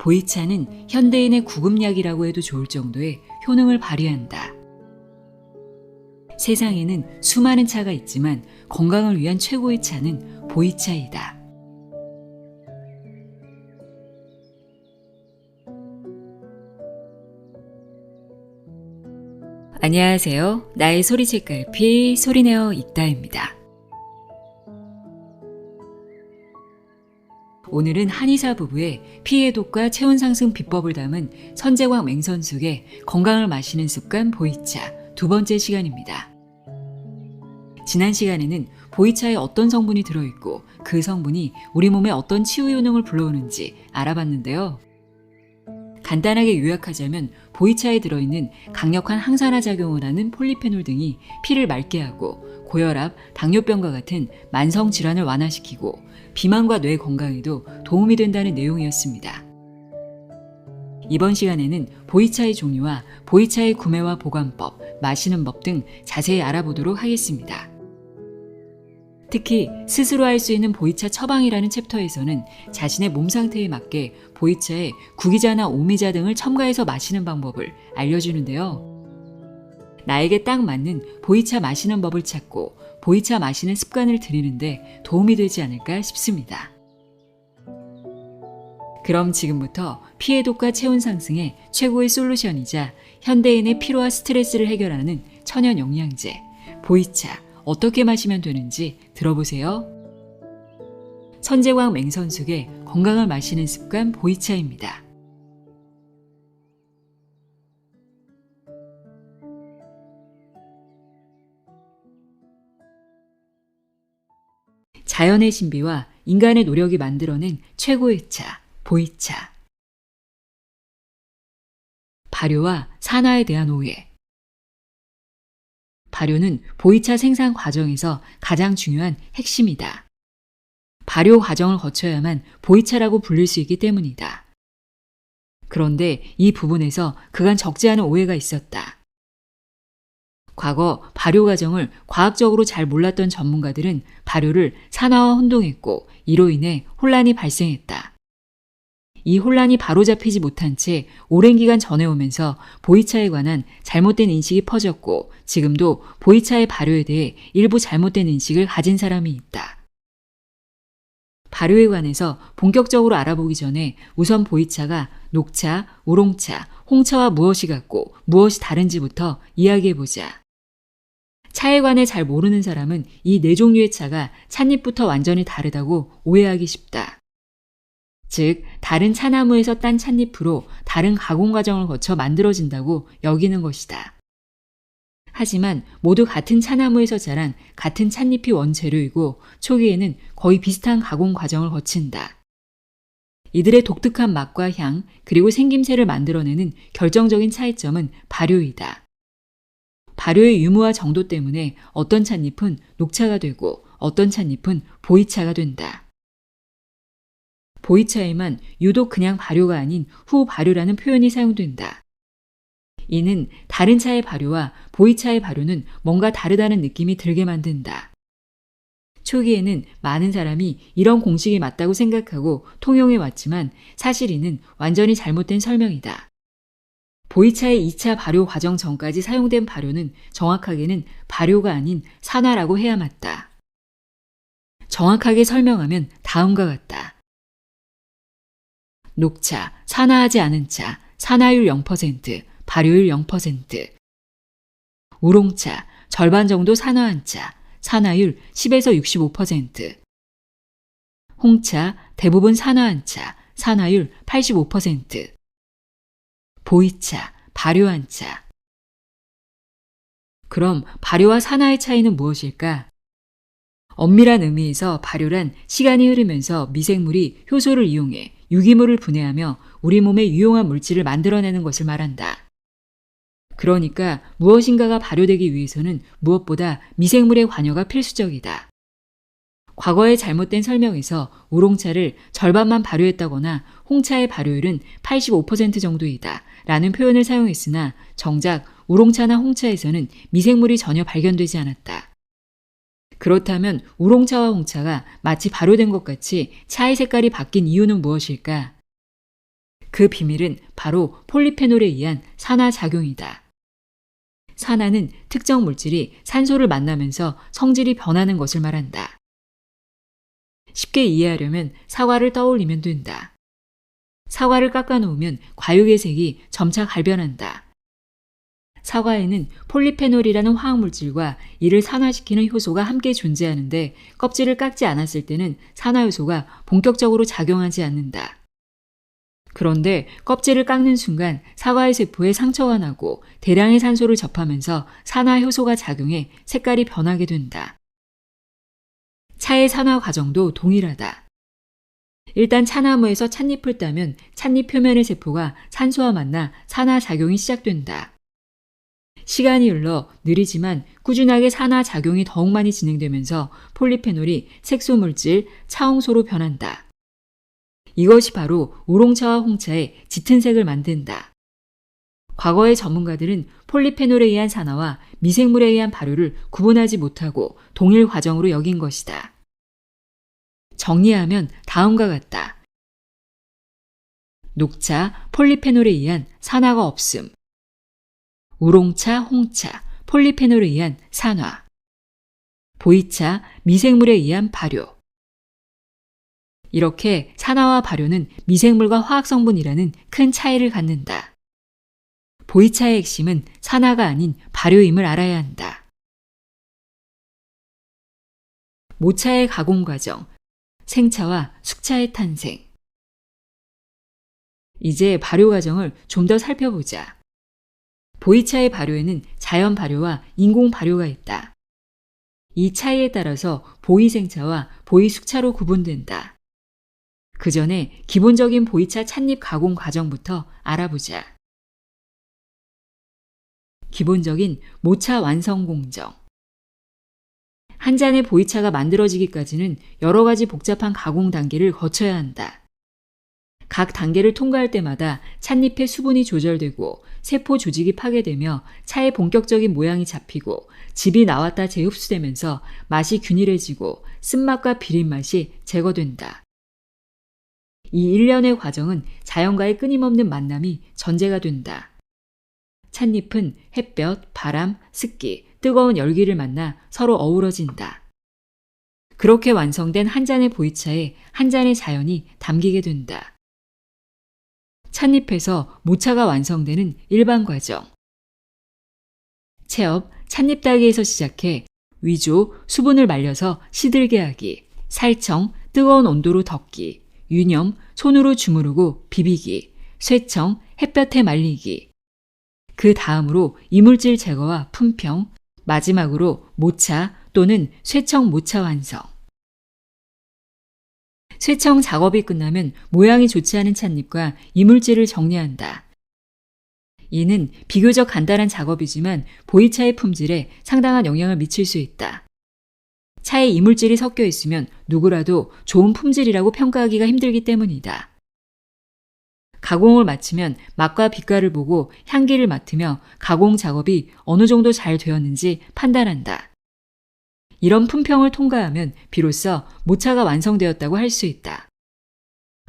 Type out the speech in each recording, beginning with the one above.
보이차는 현대인의 구급약이라고 해도 좋을 정도의 효능을 발휘한다. 세상에는 수많은 차가 있지만 건강을 위한 최고의 차는 보이차이다. 안녕하세요. 나의 소리책갈피 소리내어 읽다입니다. 오늘은 한의사 부부의 피해독과 체온 상승 비법을 담은 선제광 맹선숙의 건강을 마시는 습관 보이차 두 번째 시간입니다. 지난 시간에는 보이차에 어떤 성분이 들어있고 그 성분이 우리 몸에 어떤 치유 효능을 불러오는지 알아봤는데요. 간단하게 요약하자면 보이차에 들어있는 강력한 항산화 작용을 하는 폴리페놀 등이 피를 맑게 하고 고혈압, 당뇨병과 같은 만성 질환을 완화시키고 비만과 뇌 건강에도 도움이 된다는 내용이었습니다. 이번 시간에는 보이차의 종류와 보이차의 구매와 보관법, 마시는 법 등 자세히 알아보도록 하겠습니다. 특히 스스로 할 수 있는 보이차 처방이라는 챕터에서는 자신의 몸 상태에 맞게 보이차에 구기자나 오미자 등을 첨가해서 마시는 방법을 알려주는데요. 나에게 딱 맞는 보이차 마시는 법을 찾고 보이차 마시는 습관을 들이는데 도움이 되지 않을까 싶습니다. 그럼 지금부터 피해독과 체온 상승의 최고의 솔루션이자 현대인의 피로와 스트레스를 해결하는 천연 영양제 보이차 어떻게 마시면 되는지 들어보세요. 선제광 맹선숙의 건강을 마시는 습관 보이차입니다. 자연의 신비와 인간의 노력이 만들어낸 최고의 차, 보이차. 발효와 산화에 대한 오해. 발효는 보이차 생산 과정에서 가장 중요한 핵심이다. 발효 과정을 거쳐야만 보이차라고 불릴 수 있기 때문이다. 그런데 이 부분에서 그간 적지 않은 오해가 있었다. 과거 발효 과정을 과학적으로 잘 몰랐던 전문가들은 발효를 산화와 혼동했고 이로 인해 혼란이 발생했다. 이 혼란이 바로잡히지 못한 채 오랜 기간 전해오면서 보이차에 관한 잘못된 인식이 퍼졌고 지금도 보이차의 발효에 대해 일부 잘못된 인식을 가진 사람이 있다. 발효에 관해서 본격적으로 알아보기 전에 우선 보이차가 녹차, 우롱차, 홍차와 무엇이 같고 무엇이 다른지부터 이야기해보자. 차에 관해 잘 모르는 사람은 이 네 종류의 차가 찻잎부터 완전히 다르다고 오해하기 쉽다. 즉, 다른 차나무에서 딴 찻잎으로 다른 가공 과정을 거쳐 만들어진다고 여기는 것이다. 하지만 모두 같은 차나무에서 자란 같은 찻잎이 원재료이고 초기에는 거의 비슷한 가공 과정을 거친다. 이들의 독특한 맛과 향, 그리고 생김새를 만들어내는 결정적인 차이점은 발효이다. 발효의 유무와 정도 때문에 어떤 찻잎은 녹차가 되고 어떤 찻잎은 보이차가 된다. 보이차에만 유독 그냥 발효가 아닌 후발효라는 표현이 사용된다. 이는 다른 차의 발효와 보이차의 발효는 뭔가 다르다는 느낌이 들게 만든다. 초기에는 많은 사람이 이런 공식이 맞다고 생각하고 통용해 왔지만 사실 이는 완전히 잘못된 설명이다. 보이차의 2차 발효 과정 전까지 사용된 발효는 정확하게는 발효가 아닌 산화라고 해야 맞다. 정확하게 설명하면 다음과 같다. 녹차, 산화하지 않은 차, 산화율 0%, 발효율 0%. 우롱차, 절반 정도 산화한 차, 산화율 10에서 65%. 홍차, 대부분 산화한 차, 산화율 85%. 보이차, 발효한 차. 그럼 발효와 산화의 차이는 무엇일까? 엄밀한 의미에서 발효란 시간이 흐르면서 미생물이 효소를 이용해 유기물을 분해하며 우리 몸에 유용한 물질을 만들어내는 것을 말한다. 그러니까 무엇인가가 발효되기 위해서는 무엇보다 미생물의 관여가 필수적이다. 과거의 잘못된 설명에서 우롱차를 절반만 발효했다거나 홍차의 발효율은 85% 정도이다 라는 표현을 사용했으나 정작 우롱차나 홍차에서는 미생물이 전혀 발견되지 않았다. 그렇다면 우롱차와 홍차가 마치 발효된 것 같이 차의 색깔이 바뀐 이유는 무엇일까? 그 비밀은 바로 폴리페놀에 의한 산화작용이다. 산화는 특정 물질이 산소를 만나면서 성질이 변하는 것을 말한다. 쉽게 이해하려면 사과를 떠올리면 된다. 사과를 깎아놓으면 과육의 색이 점차 갈변한다. 사과에는 폴리페놀이라는 화학물질과 이를 산화시키는 효소가 함께 존재하는데 껍질을 깎지 않았을 때는 산화효소가 본격적으로 작용하지 않는다. 그런데 껍질을 깎는 순간 사과의 세포에 상처가 나고 대량의 산소를 접하면서 산화효소가 작용해 색깔이 변하게 된다. 차의 산화 과정도 동일하다. 일단 차나무에서 찻잎을 따면 찻잎 표면의 세포가 산소와 만나 산화작용이 시작된다. 시간이 흘러 느리지만 꾸준하게 산화작용이 더욱 많이 진행되면서 폴리페놀이 색소물질, 차홍소로 변한다. 이것이 바로 우롱차와 홍차의 짙은 색을 만든다. 과거의 전문가들은 폴리페놀에 의한 산화와 미생물에 의한 발효를 구분하지 못하고 동일 과정으로 여긴 것이다. 정리하면 다음과 같다. 녹차, 폴리페놀에 의한 산화가 없음. 우롱차, 홍차, 폴리페놀에 의한 산화. 보이차, 미생물에 의한 발효. 이렇게 산화와 발효는 미생물과 화학성분이라는 큰 차이를 갖는다. 보이차의 핵심은 산화가 아닌 발효임을 알아야 한다. 모차의 가공 과정, 생차와 숙차의 탄생. 이제 발효 과정을 좀 더 살펴보자. 보이차의 발효에는 자연 발효와 인공 발효가 있다. 이 차이에 따라서 보이생차와 보이숙차로 구분된다. 그 전에 기본적인 보이차 찻잎 가공 과정부터 알아보자. 기본적인 모차 완성 공정. 한 잔의 보이차가 만들어지기까지는 여러 가지 복잡한 가공 단계를 거쳐야 한다. 각 단계를 통과할 때마다 찻잎의 수분이 조절되고 세포 조직이 파괴되며 차의 본격적인 모양이 잡히고 즙이 나왔다 재흡수되면서 맛이 균일해지고 쓴맛과 비린맛이 제거된다. 이 일련의 과정은 자연과의 끊임없는 만남이 전제가 된다. 찻잎은 햇볕, 바람, 습기, 뜨거운 열기를 만나 서로 어우러진다. 그렇게 완성된 한 잔의 보이차에 한 잔의 자연이 담기게 된다. 찻잎에서 모차가 완성되는 일반 과정. 체업, 찻잎 따기에서 시작해 위조, 수분을 말려서 시들게 하기, 살청, 뜨거운 온도로 덮기, 유념, 손으로 주무르고 비비기, 쇠청, 햇볕에 말리기. 그 다음으로 이물질 제거와 품평, 마지막으로 모차 또는 쇠청 모차 완성. 쇠청 작업이 끝나면 모양이 좋지 않은 찻잎과 이물질을 정리한다. 이는 비교적 간단한 작업이지만 보이차의 품질에 상당한 영향을 미칠 수 있다. 차에 이물질이 섞여 있으면 누구라도 좋은 품질이라고 평가하기가 힘들기 때문이다. 가공을 마치면 맛과 빛깔을 보고 향기를 맡으며 가공 작업이 어느 정도 잘 되었는지 판단한다. 이런 품평을 통과하면 비로소 모차가 완성되었다고 할 수 있다.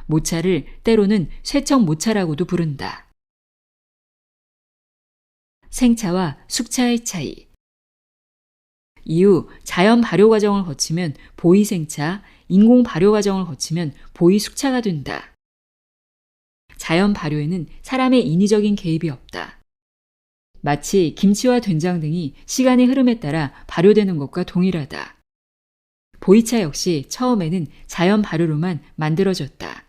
모차를 때로는 쇠청 모차라고도 부른다. 생차와 숙차의 차이. 이후 자연 발효 과정을 거치면 보이생차, 인공 발효 과정을 거치면 보이숙차가 된다. 자연 발효에는 사람의 인위적인 개입이 없다. 마치 김치와 된장 등이 시간의 흐름에 따라 발효되는 것과 동일하다. 보이차 역시 처음에는 자연 발효로만 만들어졌다.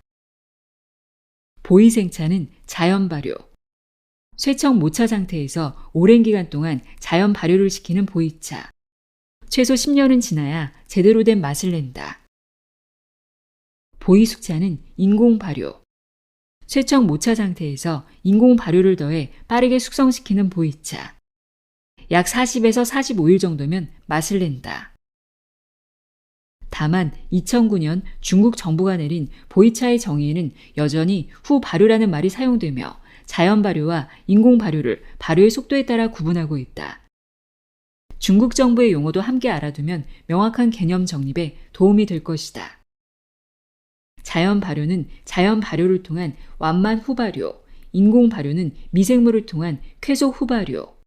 보이생차는 자연 발효. 쇠청 모차 상태에서 오랜 기간 동안 자연 발효를 시키는 보이차. 최소 10년은 지나야 제대로 된 맛을 낸다. 보이숙차는 인공 발효. 쇠청 모차 상태에서 인공 발효를 더해 빠르게 숙성시키는 보이차. 약 40에서 45일 정도면 맛을 낸다. 다만 2009년 중국 정부가 내린 보이차의 정의에는 여전히 후 발효라는 말이 사용되며 자연 발효와 인공 발효를 발효의 속도에 따라 구분하고 있다. 중국 정부의 용어도 함께 알아두면 명확한 개념 정립에 도움이 될 것이다. 자연 발효는 자연 발효를 통한 완만 후발효, 인공 발효는 미생물을 통한 쾌속 후발효.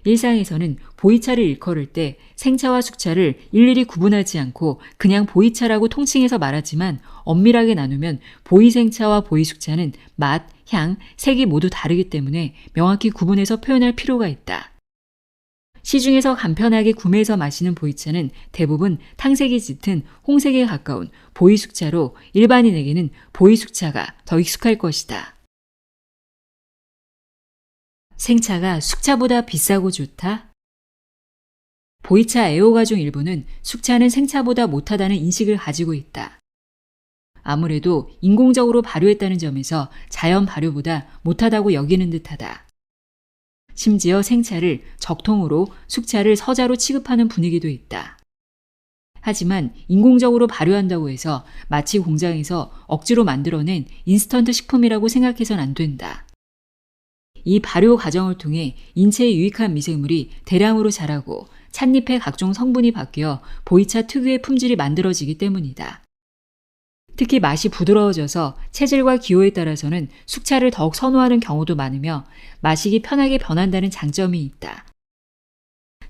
일상에서는 보이차를 일컬을 때 생차와 숙차를 일일이 구분하지 않고 그냥 보이차라고 통칭해서 말하지만 엄밀하게 나누면 보이생차와 보이숙차는 맛, 향, 색이 모두 다르기 때문에 명확히 구분해서 표현할 필요가 있다. 시중에서 간편하게 구매해서 마시는 보이차는 대부분 탕색이 짙은 홍색에 가까운 보이숙차로 일반인에게는 보이숙차가 더 익숙할 것이다. 생차가 숙차보다 비싸고 좋다? 보이차 애호가 중 일부는 숙차는 생차보다 못하다는 인식을 가지고 있다. 아무래도 인공적으로 발효했다는 점에서 자연 발효보다 못하다고 여기는 듯하다. 심지어 생차를 적통으로 숙차를 서자로 취급하는 분위기도 있다. 하지만 인공적으로 발효한다고 해서 마치 공장에서 억지로 만들어낸 인스턴트 식품이라고 생각해선 안 된다. 이 발효 과정을 통해 인체에 유익한 미생물이 대량으로 자라고 찻잎의 각종 성분이 바뀌어 보이차 특유의 품질이 만들어지기 때문이다. 특히 맛이 부드러워져서 체질과 기호에 따라서는 숙차를 더욱 선호하는 경우도 많으며 마시기 편하게 변한다는 장점이 있다.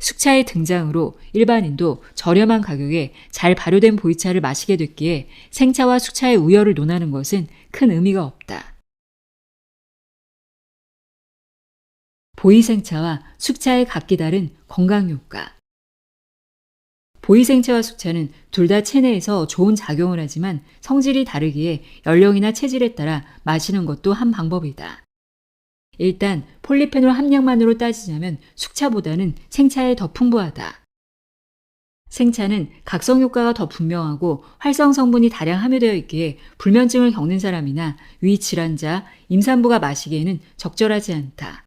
숙차의 등장으로 일반인도 저렴한 가격에 잘 발효된 보이차를 마시게 됐기에 생차와 숙차의 우열을 논하는 것은 큰 의미가 없다. 보이생차와 숙차의 각기 다른 건강효과. 보이생차와 숙차는 둘 다 체내에서 좋은 작용을 하지만 성질이 다르기에 연령이나 체질에 따라 마시는 것도 한 방법이다. 일단 폴리페놀 함량만으로 따지자면 숙차보다는 생차에 더 풍부하다. 생차는 각성 효과가 더 분명하고 활성 성분이 다량 함유되어 있기에 불면증을 겪는 사람이나 위 질환자, 임산부가 마시기에는 적절하지 않다.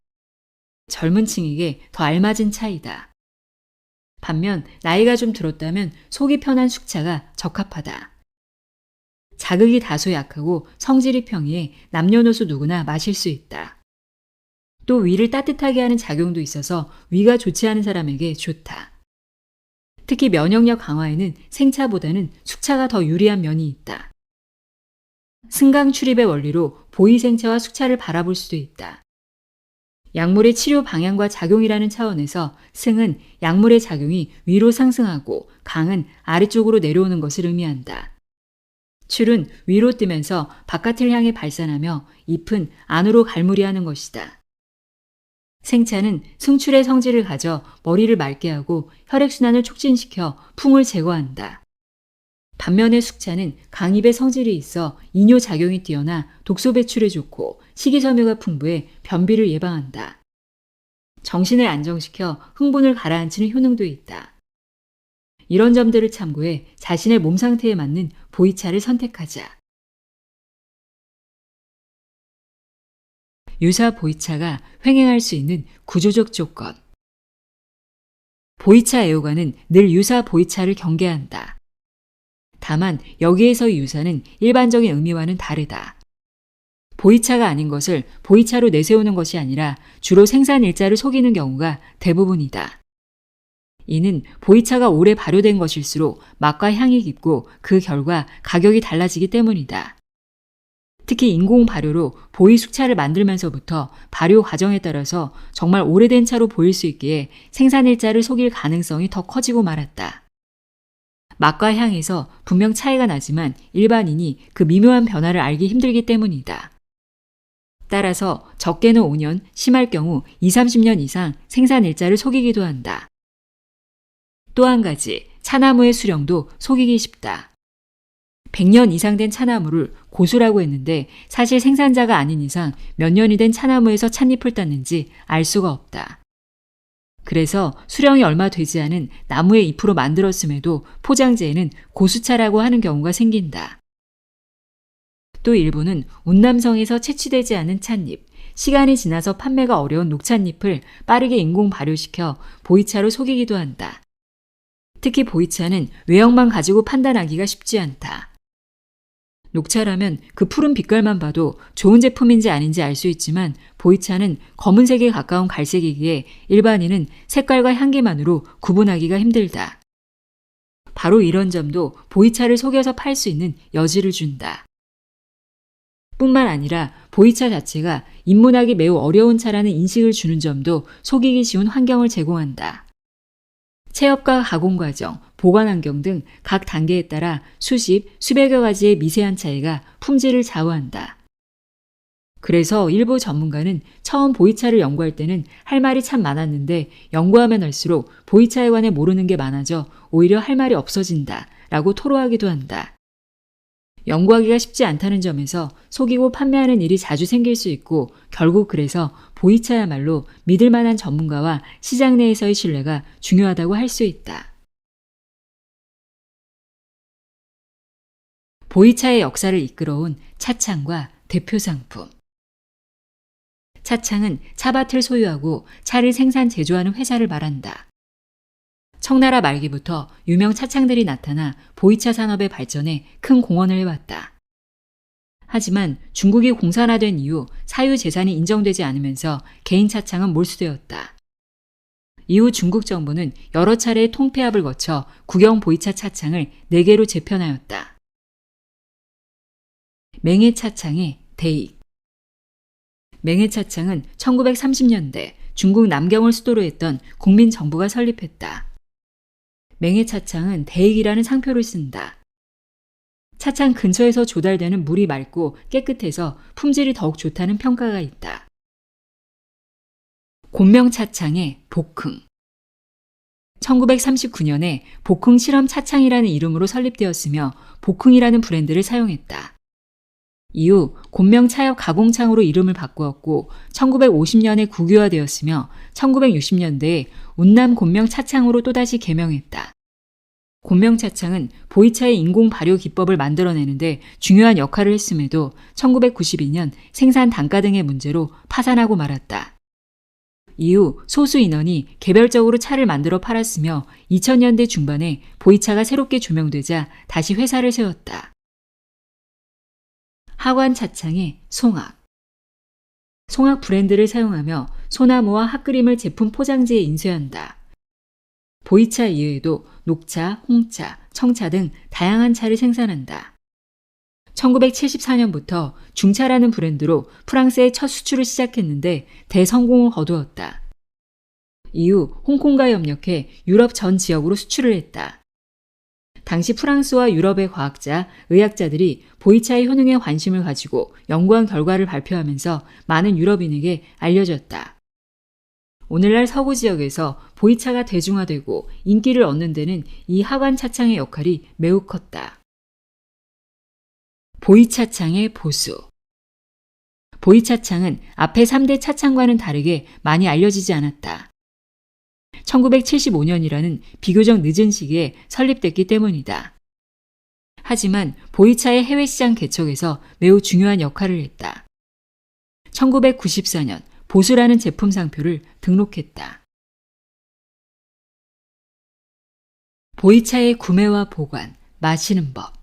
젊은 층에게 더 알맞은 차이다. 반면 나이가 좀 들었다면 속이 편한 숙차가 적합하다. 자극이 다소 약하고 성질이 평이해 남녀노소 누구나 마실 수 있다. 또 위를 따뜻하게 하는 작용도 있어서 위가 좋지 않은 사람에게 좋다. 특히 면역력 강화에는 생차보다는 숙차가 더 유리한 면이 있다. 승강 출입의 원리로 보이생차와 숙차를 바라볼 수도 있다. 약물의 치료 방향과 작용이라는 차원에서 승은 약물의 작용이 위로 상승하고 강은 아래쪽으로 내려오는 것을 의미한다. 출은 위로 뜨면서 바깥을 향해 발산하며 잎은 안으로 갈무리하는 것이다. 생차는 승출의 성질을 가져 머리를 맑게 하고 혈액순환을 촉진시켜 풍을 제거한다. 반면에 숙차는 강입의 성질이 있어 이뇨작용이 뛰어나 독소 배출에 좋고 식이섬유가 풍부해 변비를 예방한다. 정신을 안정시켜 흥분을 가라앉히는 효능도 있다. 이런 점들을 참고해 자신의 몸 상태에 맞는 보이차를 선택하자. 유사 보이차가 횡행할 수 있는 구조적 조건. 보이차 애호가는 늘 유사 보이차를 경계한다. 다만 여기에서의 유사는 일반적인 의미와는 다르다. 보이차가 아닌 것을 보이차로 내세우는 것이 아니라 주로 생산 일자를 속이는 경우가 대부분이다. 이는 보이차가 오래 발효된 것일수록 맛과 향이 깊고 그 결과 가격이 달라지기 때문이다. 특히 인공 발효로 보이 숙차를 만들면서부터 발효 과정에 따라서 정말 오래된 차로 보일 수 있기에 생산 일자를 속일 가능성이 더 커지고 말았다. 맛과 향에서 분명 차이가 나지만 일반인이 그 미묘한 변화를 알기 힘들기 때문이다. 따라서 적게는 5년, 심할 경우 20-30년 이상 생산 일자를 속이기도 한다. 또 한 가지, 차나무의 수령도 속이기 쉽다. 100년 이상 된 차나무를 고수라고 했는데 사실 생산자가 아닌 이상 몇 년이 된 차나무에서 찻잎을 땄는지 알 수가 없다. 그래서 수령이 얼마 되지 않은 나무의 잎으로 만들었음에도 포장지에는 고수차라고 하는 경우가 생긴다. 또 일부는 운남성에서 채취되지 않은 찻잎, 시간이 지나서 판매가 어려운 녹찻잎을 빠르게 인공 발효시켜 보이차로 속이기도 한다. 특히 보이차는 외형만 가지고 판단하기가 쉽지 않다. 녹차라면 그 푸른 빛깔만 봐도 좋은 제품인지 아닌지 알 수 있지만 보이차는 검은색에 가까운 갈색이기에 일반인은 색깔과 향기만으로 구분하기가 힘들다. 바로 이런 점도 보이차를 속여서 팔 수 있는 여지를 준다. 뿐만 아니라 보이차 자체가 입문하기 매우 어려운 차라는 인식을 주는 점도 속이기 쉬운 환경을 제공한다. 체업과 가공 과정, 보관 환경 등 각 단계에 따라 수십, 수백여 가지의 미세한 차이가 품질을 좌우한다. 그래서 일부 전문가는 처음 보이차를 연구할 때는 할 말이 참 많았는데 연구하면 할수록 보이차에 관해 모르는 게 많아져 오히려 할 말이 없어진다 라고 토로하기도 한다. 연구하기가 쉽지 않다는 점에서 속이고 판매하는 일이 자주 생길 수 있고 결국 그래서 보이차야말로 믿을 만한 전문가와 시장 내에서의 신뢰가 중요하다고 할 수 있다. 보이차의 역사를 이끌어온 차창과 대표 상품. 차창은 차밭을 소유하고 차를 생산 제조하는 회사를 말한다. 청나라 말기부터 유명 차창들이 나타나 보이차 산업의 발전에 큰 공헌을 해왔다. 하지만 중국이 공산화된 이후 사유재산이 인정되지 않으면서 개인 차창은 몰수되었다. 이후 중국 정부는 여러 차례의 통폐합을 거쳐 국영 보이차 차창을 4개로 재편하였다. 맹해 차창의 대익. 맹해 차창은 1930년대 중국 남경을 수도로 했던 국민정부가 설립했다. 맹해 차창은 대익이라는 상표를 쓴다. 차창 근처에서 조달되는 물이 맑고 깨끗해서 품질이 더욱 좋다는 평가가 있다. 곤명 차창의 복흥. 1939년에 복흥 실험 차창이라는 이름으로 설립되었으며 복흥이라는 브랜드를 사용했다. 이후 곤명 차엽 가공창으로 이름을 바꾸었고 1950년에 국유화되었으며 1960년대에 운남 곤명 차창으로 또다시 개명했다. 곤명 차창은 보이차의 인공 발효 기법을 만들어내는데 중요한 역할을 했음에도 1992년 생산 단가 등의 문제로 파산하고 말았다. 이후 소수 인원이 개별적으로 차를 만들어 팔았으며 2000년대 중반에 보이차가 새롭게 조명되자 다시 회사를 세웠다. 하관 차창의 송악. 송악 브랜드를 사용하며 소나무와 핫그림을 제품 포장지에 인쇄한다. 보이차 이외에도 녹차, 홍차, 청차 등 다양한 차를 생산한다. 1974년부터 중차라는 브랜드로 프랑스에 첫 수출을 시작했는데 대성공을 거두었다. 이후 홍콩과 협력해 유럽 전 지역으로 수출을 했다. 당시 프랑스와 유럽의 과학자, 의학자들이 보이차의 효능에 관심을 가지고 연구한 결과를 발표하면서 많은 유럽인에게 알려졌다. 오늘날 서구 지역에서 보이차가 대중화되고 인기를 얻는 데는 이 하관 차창의 역할이 매우 컸다. 보이차창의 보수. 보이차창은 앞의 3대 차창과는 다르게 많이 알려지지 않았다. 1975년이라는 비교적 늦은 시기에 설립됐기 때문이다. 하지만 보이차의 해외 시장 개척에서 매우 중요한 역할을 했다. 1994년 보수라는 제품 상표를 등록했다. 보이차의 구매와 보관, 마시는 법.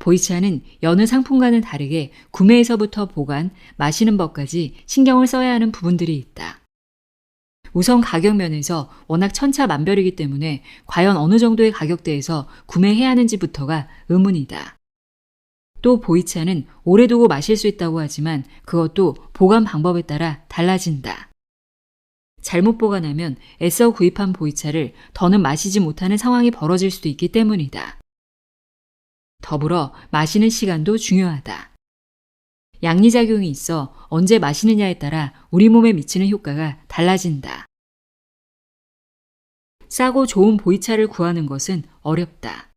보이차는 여느 상품과는 다르게 구매에서부터 보관, 마시는 법까지 신경을 써야 하는 부분들이 있다. 우선 가격 면에서 워낙 천차만별이기 때문에 과연 어느 정도의 가격대에서 구매해야 하는지부터가 의문이다. 또 보이차는 오래 두고 마실 수 있다고 하지만 그것도 보관 방법에 따라 달라진다. 잘못 보관하면 애써 구입한 보이차를 더는 마시지 못하는 상황이 벌어질 수도 있기 때문이다. 더불어 마시는 시간도 중요하다. 양리작용이 있어 언제 마시느냐에 따라 우리 몸에 미치는 효과가 달라진다. 싸고 좋은 보이차를 구하는 것은 어렵다.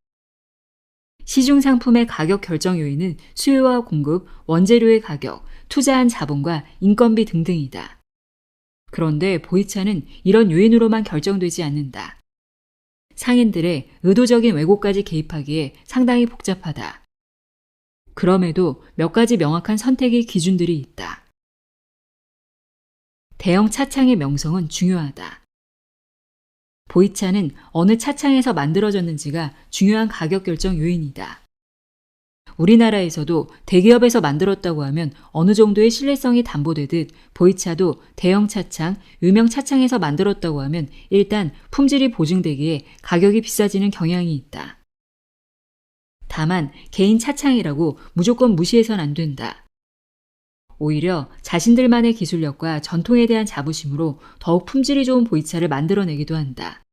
시중 상품의 가격 결정 요인은 수요와 공급, 원재료의 가격, 투자한 자본과 인건비 등등이다. 그런데 보이차는 이런 요인으로만 결정되지 않는다. 상인들의 의도적인 왜곡까지 개입하기에 상당히 복잡하다. 그럼에도 몇 가지 명확한 선택의 기준들이 있다. 대형 차창의 명성은 중요하다. 보이차는 어느 차창에서 만들어졌는지가 중요한 가격 결정 요인이다. 우리나라에서도 대기업에서 만들었다고 하면 어느 정도의 신뢰성이 담보되듯 보이차도 대형 차창, 유명 차창에서 만들었다고 하면 일단 품질이 보증되기에 가격이 비싸지는 경향이 있다. 다만 개인 차창이라고 무조건 무시해선 안 된다. 오히려 자신들만의 기술력과 전통에 대한 자부심으로 더욱 품질이 좋은 보이차를 만들어내기도 한다.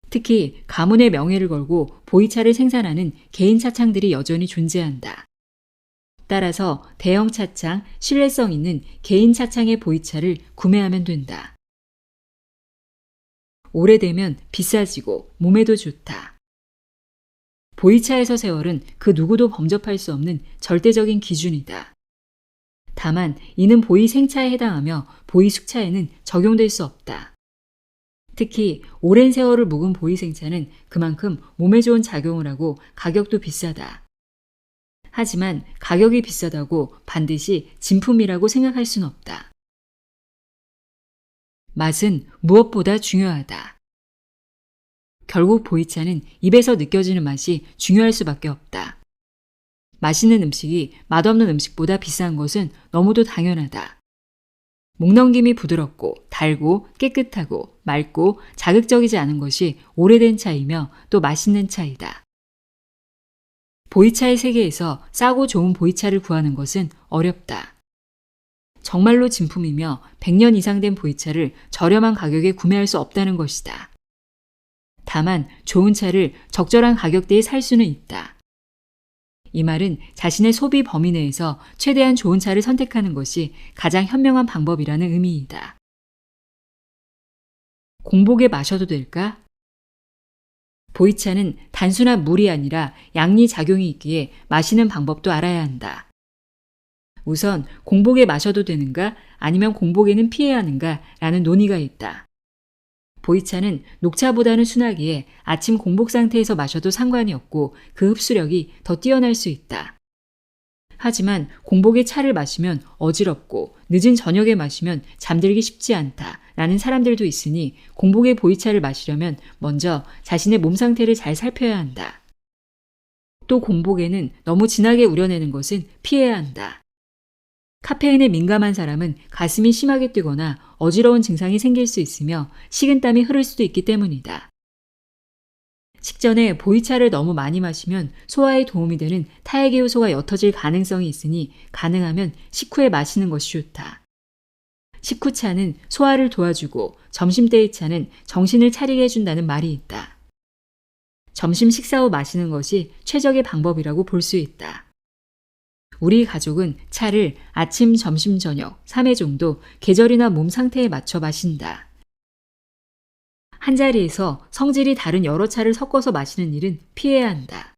특히 가문의 명예를 걸고 보이차를 생산하는 개인 차창들이 여전히 존재한다. 따라서 대형 차창, 신뢰성 있는 개인 차창의 보이차를 구매하면 된다. 오래되면 비싸지고 몸에도 좋다. 보이차에서 세월은 그 누구도 범접할 수 없는 절대적인 기준이다. 다만 이는 보이 생차에 해당하며 보이 숙차에는 적용될 수 없다. 특히 오랜 세월을 묵은 보이 생차는 그만큼 몸에 좋은 작용을 하고 가격도 비싸다. 하지만 가격이 비싸다고 반드시 진품이라고 생각할 수는 없다. 맛은 무엇보다 중요하다. 결국 보이차는 입에서 느껴지는 맛이 중요할 수밖에 없다. 맛있는 음식이 맛없는 음식보다 비싼 것은 너무도 당연하다. 목넘김이 부드럽고 달고 깨끗하고 맑고 자극적이지 않은 것이 오래된 차이며 또 맛있는 차이다. 보이차의 세계에서 싸고 좋은 보이차를 구하는 것은 어렵다. 정말로 진품이며 100년 이상 된 보이차를 저렴한 가격에 구매할 수 없다는 것이다. 다만 좋은 차를 적절한 가격대에 살 수는 있다. 이 말은 자신의 소비 범위 내에서 최대한 좋은 차를 선택하는 것이 가장 현명한 방법이라는 의미이다. 공복에 마셔도 될까? 보이차는 단순한 물이 아니라 양리작용이 있기에 마시는 방법도 알아야 한다. 우선 공복에 마셔도 되는가 아니면 공복에는 피해야 하는가 라는 논의가 있다. 보이차는 녹차보다는 순하기에 아침 공복 상태에서 마셔도 상관이 없고 그 흡수력이 더 뛰어날 수 있다. 하지만 공복에 차를 마시면 어지럽고 늦은 저녁에 마시면 잠들기 쉽지 않다 라는 사람들도 있으니 공복에 보이차를 마시려면 먼저 자신의 몸 상태를 잘 살펴야 한다. 또 공복에는 너무 진하게 우려내는 것은 피해야 한다. 카페인에 민감한 사람은 가슴이 심하게 뛰거나 어지러운 증상이 생길 수 있으며 식은땀이 흐를 수도 있기 때문이다. 식전에 보이차를 너무 많이 마시면 소화에 도움이 되는 타액의 효소가 옅어질 가능성이 있으니 가능하면 식후에 마시는 것이 좋다. 식후차는 소화를 도와주고 점심때의 차는 정신을 차리게 해준다는 말이 있다. 점심 식사 후 마시는 것이 최적의 방법이라고 볼 수 있다. 우리 가족은 차를 아침, 점심, 저녁 3회 정도 계절이나 몸 상태에 맞춰 마신다. 한자리에서 성질이 다른 여러 차를 섞어서 마시는 일은 피해야 한다.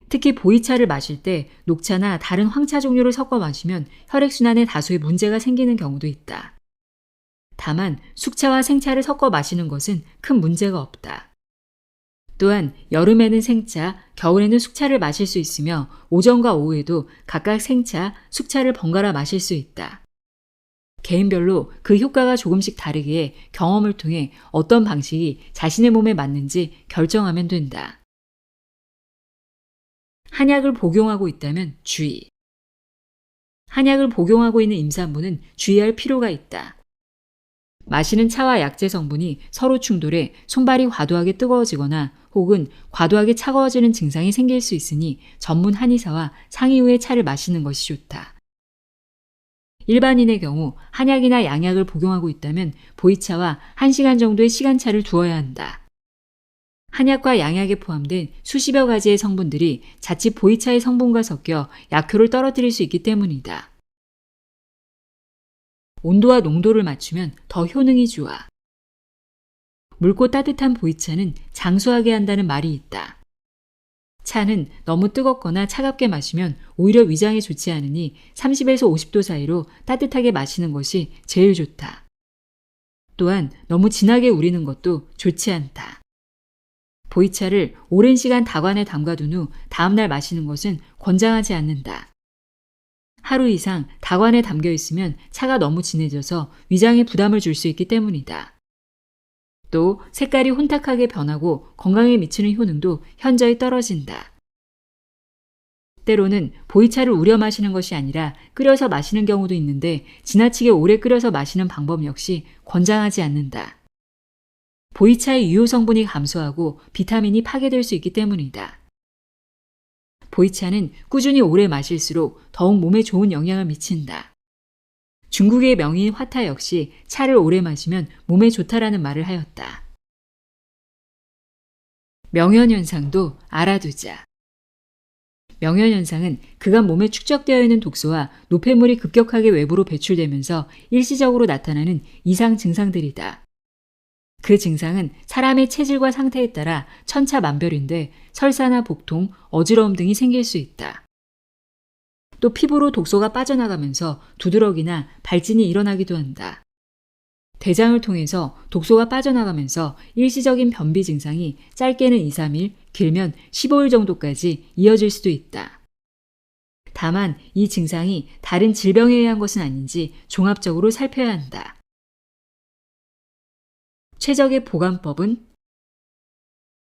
특히 보이차를 마실 때 녹차나 다른 황차 종류를 섞어 마시면 혈액순환에 다소의 문제가 생기는 경우도 있다. 다만 숙차와 생차를 섞어 마시는 것은 큰 문제가 없다. 또한 여름에는 생차, 겨울에는 숙차를 마실 수 있으며 오전과 오후에도 각각 생차, 숙차를 번갈아 마실 수 있다. 개인별로 그 효과가 조금씩 다르기에 경험을 통해 어떤 방식이 자신의 몸에 맞는지 결정하면 된다. 한약을 복용하고 있다면 주의. 한약을 복용하고 있는 임산부는 주의할 필요가 있다. 마시는 차와 약재 성분이 서로 충돌해 손발이 과도하게 뜨거워지거나 혹은 과도하게 차가워지는 증상이 생길 수 있으니 전문 한의사와 상의 후에 차를 마시는 것이 좋다. 일반인의 경우 한약이나 양약을 복용하고 있다면 보이차와 1시간 정도의 시간차를 두어야 한다. 한약과 양약에 포함된 수십여 가지의 성분들이 자칫 보이차의 성분과 섞여 약효를 떨어뜨릴 수 있기 때문이다. 온도와 농도를 맞추면 더 효능이 좋아. 묽고 따뜻한 보이차는 장수하게 한다는 말이 있다. 차는 너무 뜨겁거나 차갑게 마시면 오히려 위장에 좋지 않으니 30에서 50도 사이로 따뜻하게 마시는 것이 제일 좋다. 또한 너무 진하게 우리는 것도 좋지 않다. 보이차를 오랜 시간 다관에 담가둔 후 다음날 마시는 것은 권장하지 않는다. 하루 이상 다관에 담겨 있으면 차가 너무 진해져서 위장에 부담을 줄 수 있기 때문이다. 또 색깔이 혼탁하게 변하고 건강에 미치는 효능도 현저히 떨어진다. 때로는 보이차를 우려 마시는 것이 아니라 끓여서 마시는 경우도 있는데 지나치게 오래 끓여서 마시는 방법 역시 권장하지 않는다. 보이차의 유효 성분이 감소하고 비타민이 파괴될 수 있기 때문이다. 보이차는 꾸준히 오래 마실수록 더욱 몸에 좋은 영향을 미친다. 중국의 명의인 화타 역시 차를 오래 마시면 몸에 좋다라는 말을 하였다. 명현현상도 알아두자. 명현현상은 그간 몸에 축적되어 있는 독소와 노폐물이 급격하게 외부로 배출되면서 일시적으로 나타나는 이상 증상들이다. 그 증상은 사람의 체질과 상태에 따라 천차만별인데 설사나 복통, 어지러움 등이 생길 수 있다. 또 피부로 독소가 빠져나가면서 두드러기나 발진이 일어나기도 한다. 대장을 통해서 독소가 빠져나가면서 일시적인 변비 증상이 짧게는 2, 3일, 길면 15일 정도까지 이어질 수도 있다. 다만 이 증상이 다른 질병에 의한 것은 아닌지 종합적으로 살펴야 한다. 최적의 보관법은?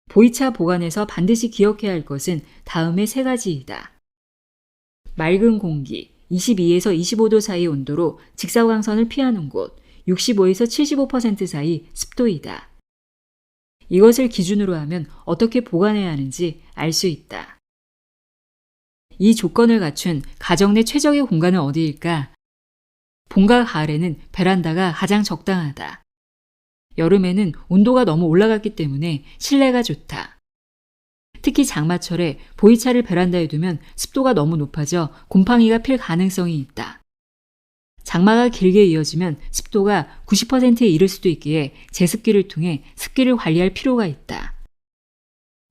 보이차 보관에서 반드시 기억해야 할 것은 다음의 3가지이다. 맑은 공기, 22에서 25도 사이 온도로 직사광선을 피하는 곳, 65에서 75% 사이 습도이다. 이것을 기준으로 하면 어떻게 보관해야 하는지 알 수 있다. 이 조건을 갖춘 가정 내 최적의 공간은 어디일까? 봄과 가을에는 베란다가 가장 적당하다. 여름에는 온도가 너무 올라갔기 때문에 실내가 좋다. 특히 장마철에 보이차를 베란다에 두면 습도가 너무 높아져 곰팡이가 필 가능성이 있다. 장마가 길게 이어지면 습도가 90%에 이를 수도 있기에 제습기를 통해 습기를 관리할 필요가 있다.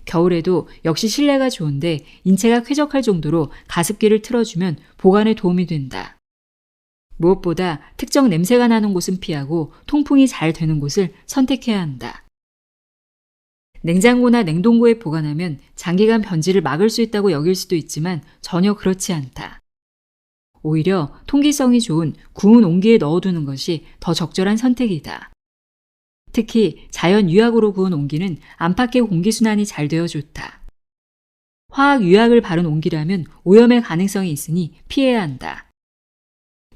겨울에도 역시 실내가 좋은데 인체가 쾌적할 정도로 가습기를 틀어주면 보관에 도움이 된다. 무엇보다 특정 냄새가 나는 곳은 피하고 통풍이 잘 되는 곳을 선택해야 한다. 냉장고나 냉동고에 보관하면 장기간 변질을 막을 수 있다고 여길 수도 있지만 전혀 그렇지 않다. 오히려 통기성이 좋은 구운 온기에 넣어두는 것이 더 적절한 선택이다. 특히 자연 유약으로 구운 온기는 안팎의 공기순환이 잘 되어 좋다. 화학 유약을 바른 온기라면 오염의 가능성이 있으니 피해야 한다.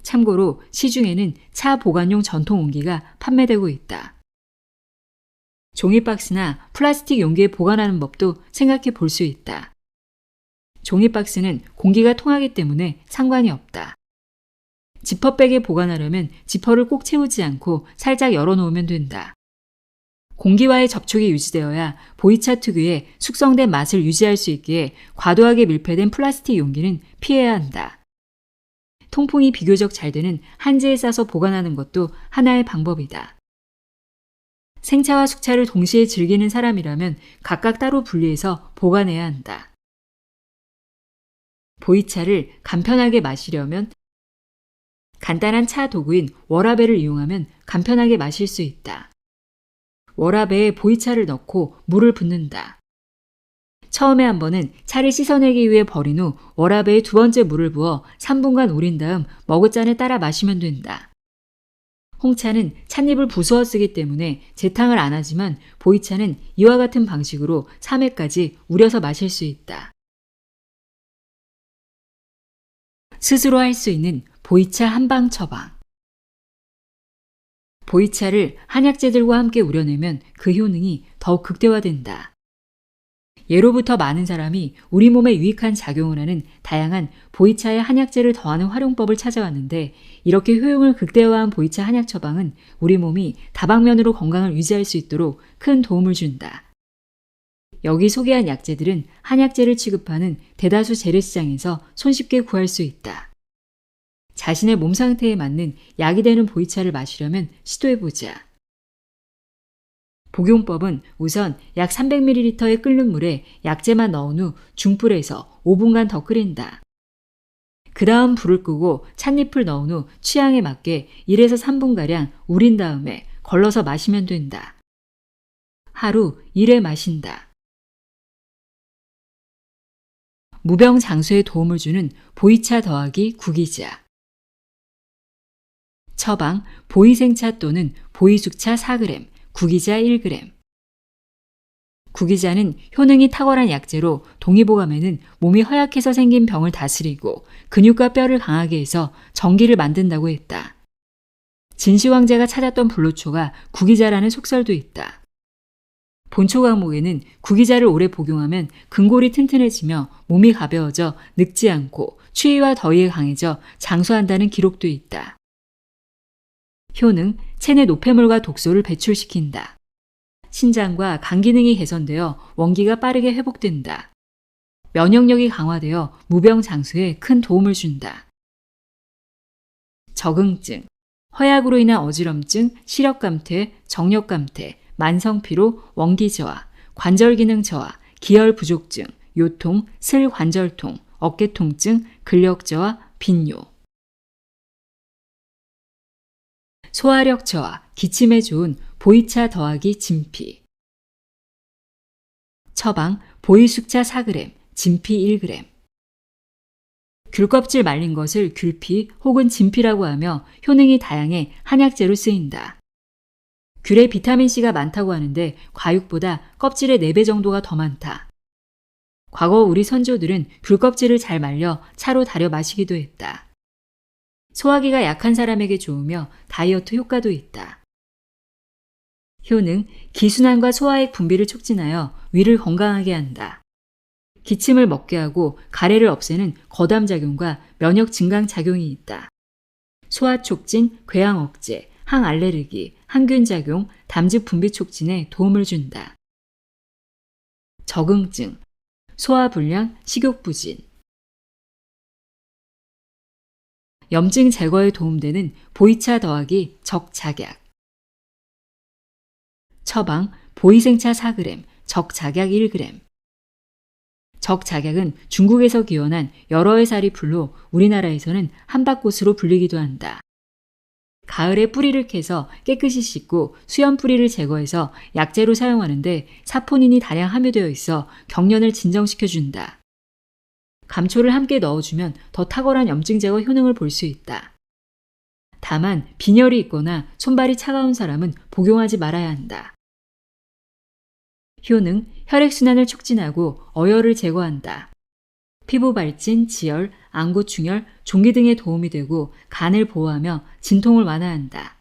참고로 시중에는 차 보관용 전통 온기가 판매되고 있다. 종이박스나 플라스틱 용기에 보관하는 법도 생각해 볼 수 있다. 종이박스는 공기가 통하기 때문에 상관이 없다. 지퍼백에 보관하려면 지퍼를 꼭 채우지 않고 살짝 열어놓으면 된다. 공기와의 접촉이 유지되어야 보이차 특유의 숙성된 맛을 유지할 수 있기에 과도하게 밀폐된 플라스틱 용기는 피해야 한다. 통풍이 비교적 잘 되는 한지에 싸서 보관하는 것도 하나의 방법이다. 생차와 숙차를 동시에 즐기는 사람이라면 각각 따로 분리해서 보관해야 한다. 보이차를 간편하게 마시려면 간단한 차 도구인 워라벨을 이용하면 간편하게 마실 수 있다. 워라벨에 보이차를 넣고 물을 붓는다. 처음에 한 번은 차를 씻어내기 위해 버린 후 워라벨에 2번째 물을 부어 3분간 우린 다음 머그잔에 따라 마시면 된다. 홍차는 찻잎을 부수어 쓰기 때문에 재탕을 안 하지만 보이차는 이와 같은 방식으로 3회까지 우려서 마실 수 있다. 스스로 할 수 있는 보이차 한방 처방. 보이차를 한약재들과 함께 우려내면 그 효능이 더욱 극대화된다. 예로부터 많은 사람이 우리 몸에 유익한 작용을 하는 다양한 보이차에 한약재를 더하는 활용법을 찾아왔는데 이렇게 효용을 극대화한 보이차 한약 처방은 우리 몸이 다방면으로 건강을 유지할 수 있도록 큰 도움을 준다. 여기 소개한 약재들은 한약재를 취급하는 대다수 재래시장에서 손쉽게 구할 수 있다. 자신의 몸 상태에 맞는 약이 되는 보이차를 마시려면 시도해보자. 복용법은 우선 약 300ml의 끓는 물에 약재만 넣은 후 중불에서 5분간 더 끓인다. 그 다음 불을 끄고 찻잎을 넣은 후 취향에 맞게 1에서 3분가량 우린 다음에 걸러서 마시면 된다. 하루 1회 마신다. 무병장수에 도움을 주는 보이차 더하기 구기자. 처방 보이생차 또는 보이숙차 4g, 구기자 1g. 구기자는 효능이 탁월한 약재로 동의보감에는 몸이 허약해서 생긴 병을 다스리고 근육과 뼈를 강하게 해서 전기를 만든다고 했다. 진시황제가 찾았던 불로초가 구기자라는 속설도 있다. 본초 과목에는 구기자를 오래 복용하면 근골이 튼튼해지며 몸이 가벼워져 늙지 않고 추위와 더위에 강해져 장수한다는 기록도 있다. 효능, 체내 노폐물과 독소를 배출시킨다. 신장과 간 기능이 개선되어 원기가 빠르게 회복된다. 면역력이 강화되어 무병장수에 큰 도움을 준다. 적응증, 허약으로 인한 어지럼증, 시력감퇴, 정력감퇴, 만성피로, 원기저하, 관절기능 저하, 기혈부족증, 요통, 슬관절통, 어깨통증, 근력저하, 빈뇨. 소화력 저하, 기침에 좋은 보이차 더하기 진피. 처방, 보이숙차 4g, 진피 1g. 귤껍질 말린 것을 귤피 혹은 진피라고 하며 효능이 다양해 한약재로 쓰인다. 귤에 비타민C가 많다고 하는데 과육보다 껍질의 4배 정도가 더 많다. 과거 우리 선조들은 귤껍질을 잘 말려 차로 달여 마시기도 했다. 소화기가 약한 사람에게 좋으며 다이어트 효과도 있다. 효능, 기순환과 소화액 분비를 촉진하여 위를 건강하게 한다. 기침을 먹게 하고 가래를 없애는 거담작용과 면역 증강 작용이 있다. 소화 촉진, 궤양 억제, 항알레르기, 항균 작용, 담즙 분비 촉진에 도움을 준다. 적응증, 소화불량, 식욕부진. 염증 제거에 도움되는 보이차 더하기 적작약. 처방, 보이생차 4g, 적작약 1g. 적작약은 중국에서 기원한 여러 해살이 풀로 우리나라에서는 한박꽃으로 불리기도 한다. 가을에 뿌리를 캐서 깨끗이 씻고 수염 뿌리를 제거해서 약재로 사용하는데 사포닌이 다량 함유되어 있어 경련을 진정시켜준다. 감초를 함께 넣어주면 더 탁월한 염증 제거 효능을 볼 수 있다. 다만 빈혈이 있거나 손발이 차가운 사람은 복용하지 말아야 한다. 효능, 혈액순환을 촉진하고 어혈을 제거한다. 피부 발진, 지혈, 안구충혈, 종기 등에 도움이 되고 간을 보호하며 진통을 완화한다.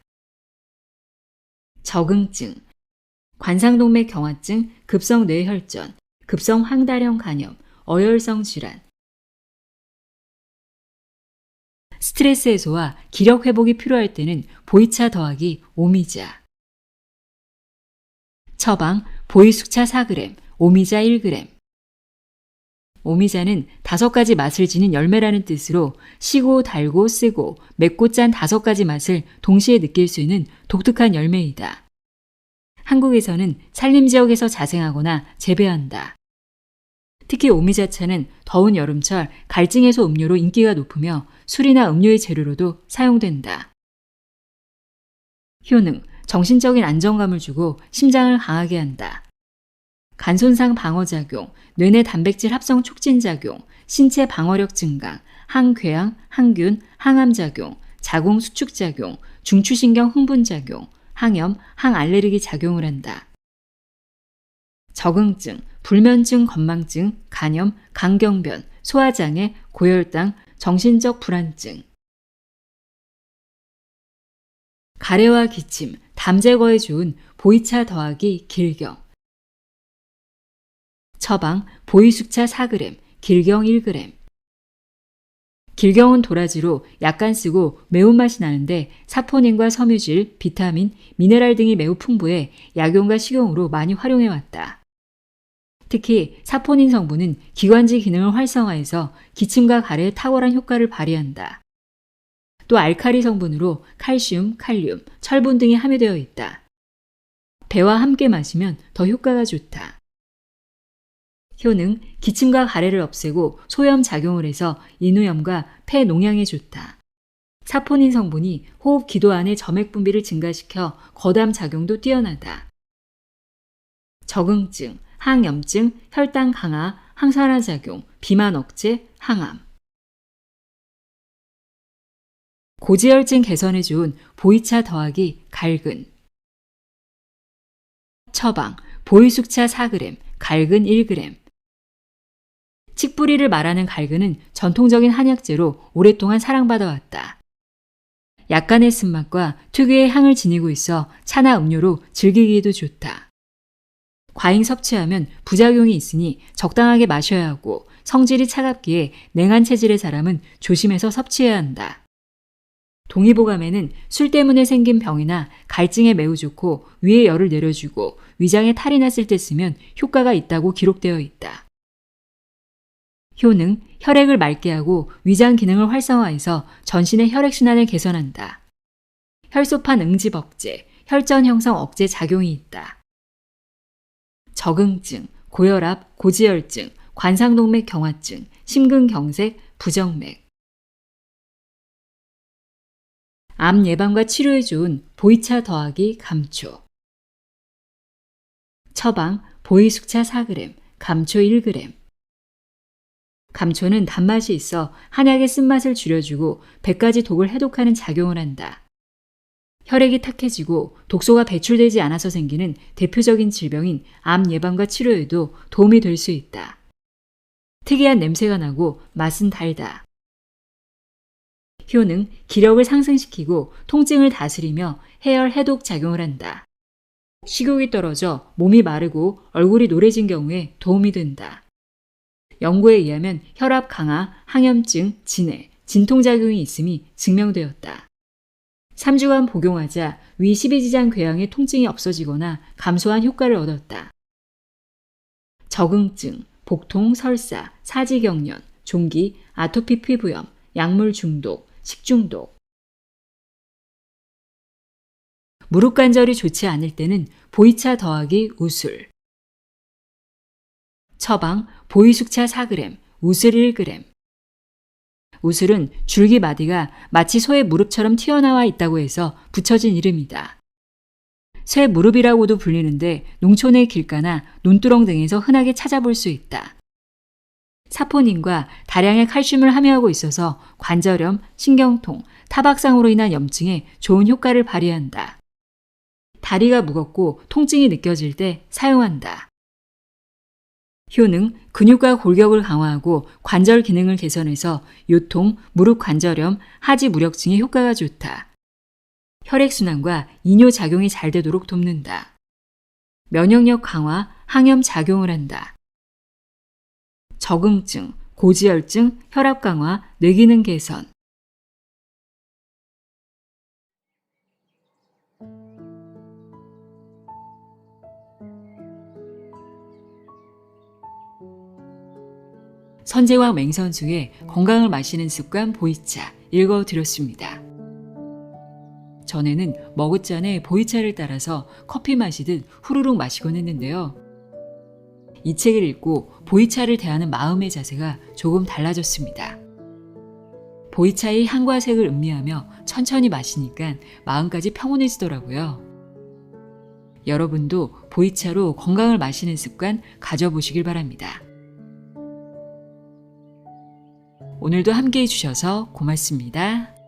적응증, 관상동맥 경화증, 급성 뇌혈전, 급성 황달형 간염, 어혈성 질환. 스트레스 해소와 기력 회복이 필요할 때는 보이차 더하기 오미자. 처방, 보이숙차 4g, 오미자 1g. 오미자는 5가지 맛을 지닌 열매라는 뜻으로 시고 달고 쓰고 맵고 짠 5가지 맛을 동시에 느낄 수 있는 독특한 열매이다. 한국에서는 산림지역에서 자생하거나 재배한다. 특히 오미자차는 더운 여름철 갈증해소 음료로 인기가 높으며 술이나 음료의 재료로도 사용된다. 효능, 정신적인 안정감을 주고 심장을 강하게 한다. 간손상 방어작용, 뇌내 단백질 합성 촉진작용, 신체 방어력 증강, 항궤양, 항균, 항암작용, 자궁 수축작용, 중추신경 흥분작용, 항염, 항알레르기 작용을 한다. 적응증, 불면증, 건망증, 간염, 강경변, 소화장애, 고혈당, 정신적 불안증. 가래와 기침, 담 제거에 좋은 보이차 더하기 길경. 처방, 보이숙차 4g, 길경 1g. 길경은 도라지로 약간 쓰고 매운맛이 나는데 사포닌과 섬유질, 비타민, 미네랄 등이 매우 풍부해 약용과 식용으로 많이 활용해왔다. 특히 사포닌 성분은 기관지 기능을 활성화해서 기침과 가래에 탁월한 효과를 발휘한다. 또 알칼리 성분으로 칼슘, 칼륨, 철분 등이 함유되어 있다. 배와 함께 마시면 더 효과가 좋다. 효능, 기침과 가래를 없애고 소염 작용을 해서 인후염과 폐 농양에 좋다. 사포닌 성분이 호흡 기도 안의 점액 분비를 증가시켜 거담 작용도 뛰어나다. 적응증, 항염증, 혈당 강화, 항산화 작용, 비만 억제, 항암. 고지혈증 개선에 좋은 보이차 더하기 갈근. 처방, 보이숙차 4g, 갈근 1g. 칡뿌리를 말하는 갈근은 전통적인 한약재로 오랫동안 사랑받아왔다. 약간의 쓴맛과 특유의 향을 지니고 있어 차나 음료로 즐기기에도 좋다. 과잉 섭취하면 부작용이 있으니 적당하게 마셔야 하고 성질이 차갑기에 냉한 체질의 사람은 조심해서 섭취해야 한다. 동의보감에는 술 때문에 생긴 병이나 갈증에 매우 좋고 위에 열을 내려주고 위장에 탈이 났을 때 쓰면 효과가 있다고 기록되어 있다. 효능, 혈액을 맑게 하고 위장 기능을 활성화해서 전신의 혈액순환을 개선한다. 혈소판 응집 억제, 혈전 형성 억제 작용이 있다. 적응증, 고혈압, 고지혈증, 관상동맥 경화증, 심근경색, 부정맥. 암 예방과 치료에 좋은 보이차 더하기 감초. 처방, 보이숙차 4g, 감초 1g. 감초는 단맛이 있어 한약의 쓴맛을 줄여주고 100가지 독을 해독하는 작용을 한다. 혈액이 탁해지고 독소가 배출되지 않아서 생기는 대표적인 질병인 암 예방과 치료에도 도움이 될 수 있다. 특이한 냄새가 나고 맛은 달다. 효능, 기력을 상승시키고 통증을 다스리며 해열 해독 작용을 한다. 식욕이 떨어져 몸이 마르고 얼굴이 노래진 경우에 도움이 된다. 연구에 의하면 혈압 강화, 항염증, 진해, 진통작용이 있음이 증명되었다. 3주간 복용하자 위 12지장 궤양의 통증이 없어지거나 감소한 효과를 얻었다. 적응증, 복통, 설사, 사지경련, 종기, 아토피 피부염, 약물 중독, 식중독. 무릎 관절이 좋지 않을 때는 보이차 더하기 우술. 처방, 보이숙차 4g, 우술 1g. 우술은 줄기 마디가 마치 소의 무릎처럼 튀어나와 있다고 해서 붙여진 이름이다. 쇠 무릎이라고도 불리는데 농촌의 길가나 논두렁 등에서 흔하게 찾아볼 수 있다. 사포닌과 다량의 칼슘을 함유하고 있어서 관절염, 신경통, 타박상으로 인한 염증에 좋은 효과를 발휘한다. 다리가 무겁고 통증이 느껴질 때 사용한다. 효능, 근육과 골격을 강화하고 관절 기능을 개선해서 요통, 무릎 관절염, 하지 무력증에 효과가 좋다. 혈액순환과 이뇨 작용이 잘 되도록 돕는다. 면역력 강화, 항염 작용을 한다. 적응증, 고지혈증, 혈압 강화, 뇌기능 개선. 선제와 맹선수의 건강을 마시는 습관 보이차 읽어드렸습니다. 전에는 머그잔에 보이차를 따라서 커피 마시듯 후루룩 마시곤 했는데요. 이 책을 읽고 보이차를 대하는 마음의 자세가 조금 달라졌습니다. 보이차의 향과 색을 음미하며 천천히 마시니까 마음까지 평온해지더라고요. 여러분도 보이차로 건강을 마시는 습관 가져보시길 바랍니다. 오늘도 함께해 주셔서 고맙습니다.